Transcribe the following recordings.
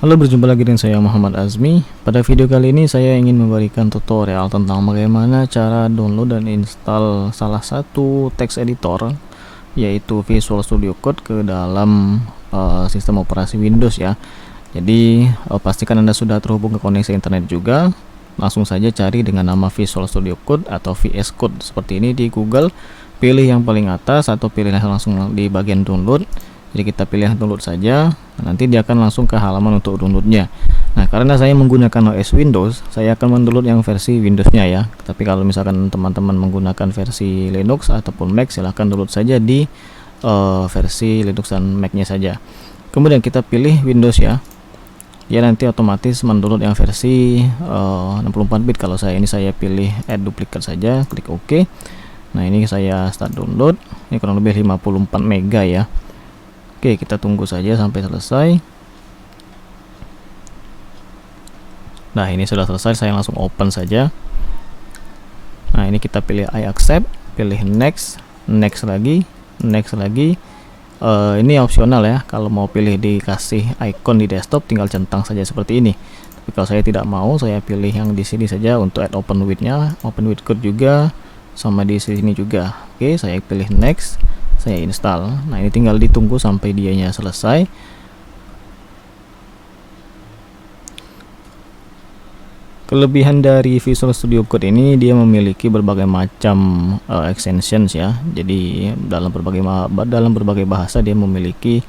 Halo, berjumpa lagi dengan saya Muhammad Azmi. Pada video kali ini saya ingin memberikan tutorial tentang bagaimana cara download dan install salah satu text editor, yaitu Visual Studio Code ke dalam sistem operasi Windows ya. Jadi pastikan Anda sudah terhubung ke koneksi internet juga. Langsung saja cari dengan nama Visual Studio Code atau VS Code seperti ini di Google. Pilih yang paling atas atau pilih langsung di bagian download. Jadi kita pilih download saja, nanti dia akan langsung ke halaman untuk downloadnya. Nah, karena saya menggunakan OS Windows, saya akan mendownload yang versi Windowsnya ya. Tapi kalau misalkan teman-teman menggunakan versi Linux ataupun Mac, silahkan download saja di versi Linux dan Mac-nya saja. Kemudian kita pilih Windows ya. Dia nanti otomatis mendownload yang versi 64 bit. Kalau saya pilih add duplicate saja, klik OK. Nah, ini saya start download. Ini kurang lebih 54 mega ya. Oke, kita tunggu saja sampai selesai. Nah, ini sudah selesai, saya langsung open saja. Nah, ini kita pilih I accept, pilih next, next lagi, next lagi. Ini opsional ya, kalau mau pilih dikasih icon di desktop tinggal centang saja seperti ini. Tapi kalau saya tidak mau, saya pilih yang di sini saja untuk add open with-nya, open with code juga, sama di sini juga. Oke, saya pilih next. Saya install. Nah, ini tinggal ditunggu sampai dianya selesai. Kelebihan dari Visual Studio Code ini, dia memiliki berbagai macam extensions ya. Jadi dalam berbagai bahasa dia memiliki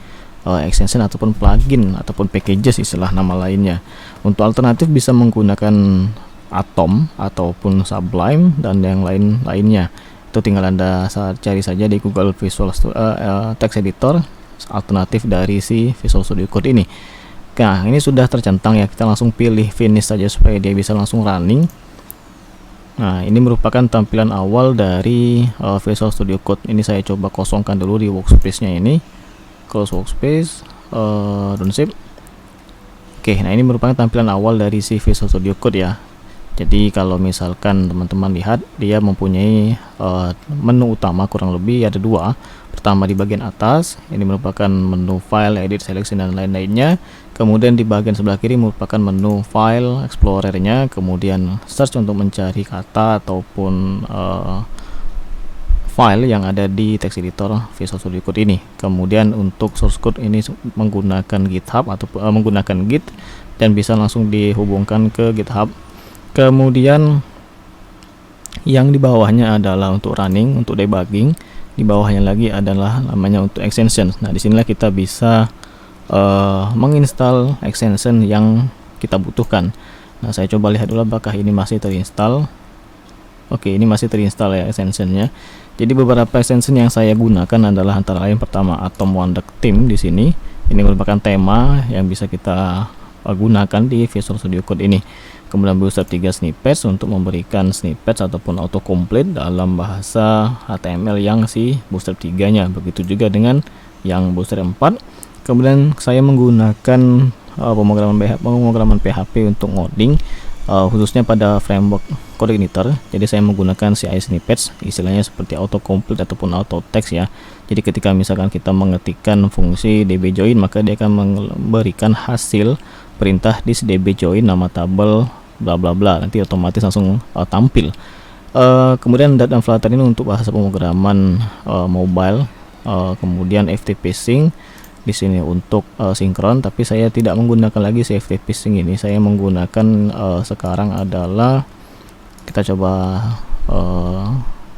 extension ataupun plugin ataupun packages istilah nama lainnya. Untuk alternatif bisa menggunakan Atom ataupun Sublime dan yang lainnya. Itu tinggal Anda cari saja di Google Visual Text Editor alternatif dari si Visual Studio Code ini. Nah, ini sudah tercentang ya, kita langsung pilih finish saja supaya dia bisa langsung running. Nah, ini merupakan tampilan awal dari Visual Studio Code. Ini saya coba kosongkan dulu di workspace-nya ini. Close workspace, downshift. Oke, nah ini merupakan tampilan awal dari si Visual Studio Code ya. Jadi kalau misalkan teman-teman lihat, dia mempunyai menu utama kurang lebih ada dua. Pertama di bagian atas, ini merupakan menu file, edit, selection dan lain-lainnya. Kemudian di bagian sebelah kiri merupakan menu file, explorernya. Kemudian search untuk mencari kata ataupun file yang ada di text editor Visual Studio Code ini. Kemudian untuk source code ini menggunakan GitHub atau menggunakan Git dan bisa langsung dihubungkan ke GitHub. Kemudian yang di bawahnya adalah untuk running, untuk debugging. Di bawahnya lagi adalah namanya untuk extension. Nah, disinilah kita bisa menginstal extension yang kita butuhkan. Nah, saya coba lihat dulu apakah ini masih terinstall. Oke, ini masih terinstall ya extensionnya. Jadi beberapa extension yang saya gunakan adalah antara lain pertama Atom Wonder Theme di sini. Ini merupakan tema yang bisa kita gunakan di Visual Studio Code ini. Kemudian Bootstrap 3 snippets untuk memberikan snippets ataupun autocomplete dalam bahasa HTML yang si Bootstrap 3-nya. Begitu juga dengan yang Bootstrap 4. Kemudian saya menggunakan pemrograman PHP untuk ngoding, khususnya pada framework code editor. Jadi saya menggunakan CI snippets, istilahnya seperti autocomplete ataupun auto text ya. Jadi ketika misalkan kita mengetikkan fungsi dbjoin, maka dia akan memberikan hasil perintah di dbjoin nama tabel bla bla bla, nanti otomatis langsung tampil. Kemudian Dart dan Flutter ini untuk bahasa pemrograman mobile. Kemudian FTP Sync di sini untuk sinkron, tapi saya tidak menggunakan lagi si FTP Sync ini. Saya menggunakan sekarang adalah, kita coba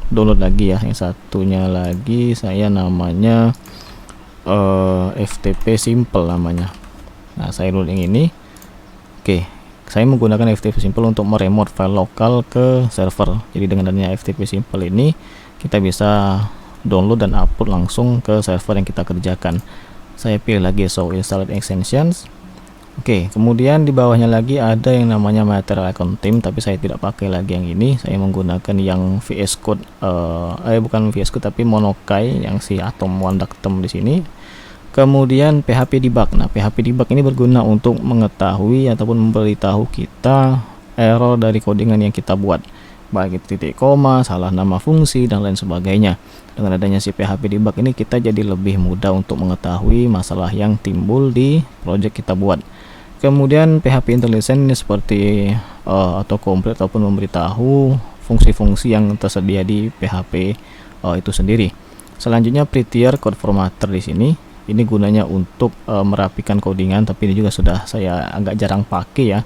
download lagi ya, yang satunya lagi saya namanya FTP Simple namanya. Nah, saya download yang ini. Oke, saya menggunakan FTP Simple untuk meremote file lokal ke server. Jadi dengan adanya FTP Simple ini, kita bisa download dan upload langsung ke server yang kita kerjakan. Saya pilih lagi show installed extensions. Oke, kemudian di bawahnya lagi ada yang namanya material icon theme, tapi saya tidak pakai lagi yang ini. Saya menggunakan yang VS Code, bukan VS Code tapi Monokai yang si Atom Wonder Theme di sini. Kemudian PHP debug. Nah, PHP debug ini berguna untuk mengetahui ataupun memberitahu kita error dari codingan yang kita buat, baik itu titik koma, salah nama fungsi dan lain sebagainya. Dengan adanya si PHP debug ini, kita jadi lebih mudah untuk mengetahui masalah yang timbul di project kita buat. Kemudian PHP IntelliSense ini seperti autocomplete ataupun memberitahu fungsi-fungsi yang tersedia di PHP itu sendiri. Selanjutnya Prettier Code Formatter di sini. Ini gunanya untuk merapikan codingan, tapi ini juga sudah saya agak jarang pakai ya.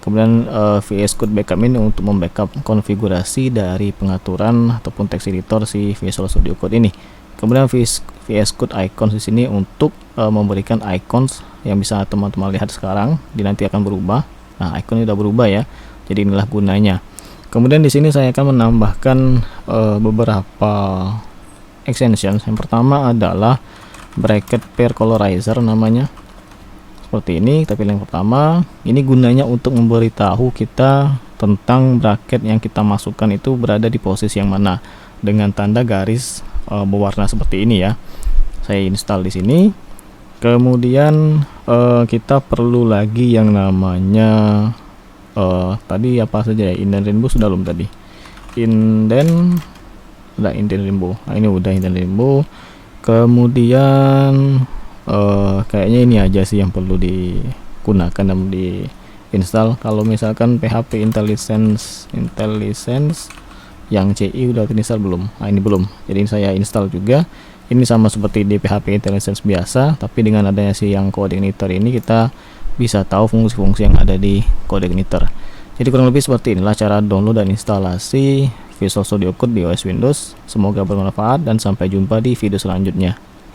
Kemudian VS Code Backup ini untuk membackup konfigurasi dari pengaturan ataupun text editor si Visual Studio Code ini. Kemudian VS Code Icons di sini untuk memberikan icons yang bisa teman-teman lihat sekarang, nanti akan berubah. Nah, icon sudah berubah ya. Jadi inilah gunanya. Kemudian di sini saya akan menambahkan beberapa extension. Yang pertama adalah bracket pair colorizer namanya, seperti ini. Tapi yang pertama ini gunanya untuk memberitahu kita tentang bracket yang kita masukkan itu berada di posisi yang mana dengan tanda garis berwarna seperti ini ya. Saya install di sini. Kemudian kita perlu lagi yang namanya tadi apa saja ya, indent rainbow sudah belum tadi, indent rainbow. Nah, ini udah indent rainbow. Kemudian kayaknya ini aja sih yang perlu digunakan dan di install. Kalau misalkan PHP IntelliSense yang CI udah terinstall belum? Nah, ini belum, jadi saya install juga. Ini sama seperti di PHP IntelliSense biasa, tapi dengan adanya si yang Codeigniter ini kita bisa tahu fungsi-fungsi yang ada di Codeigniter. Jadi kurang lebih seperti inilah cara download dan instalasi Visual Studio Code di OS Windows. Semoga bermanfaat dan sampai jumpa di video selanjutnya.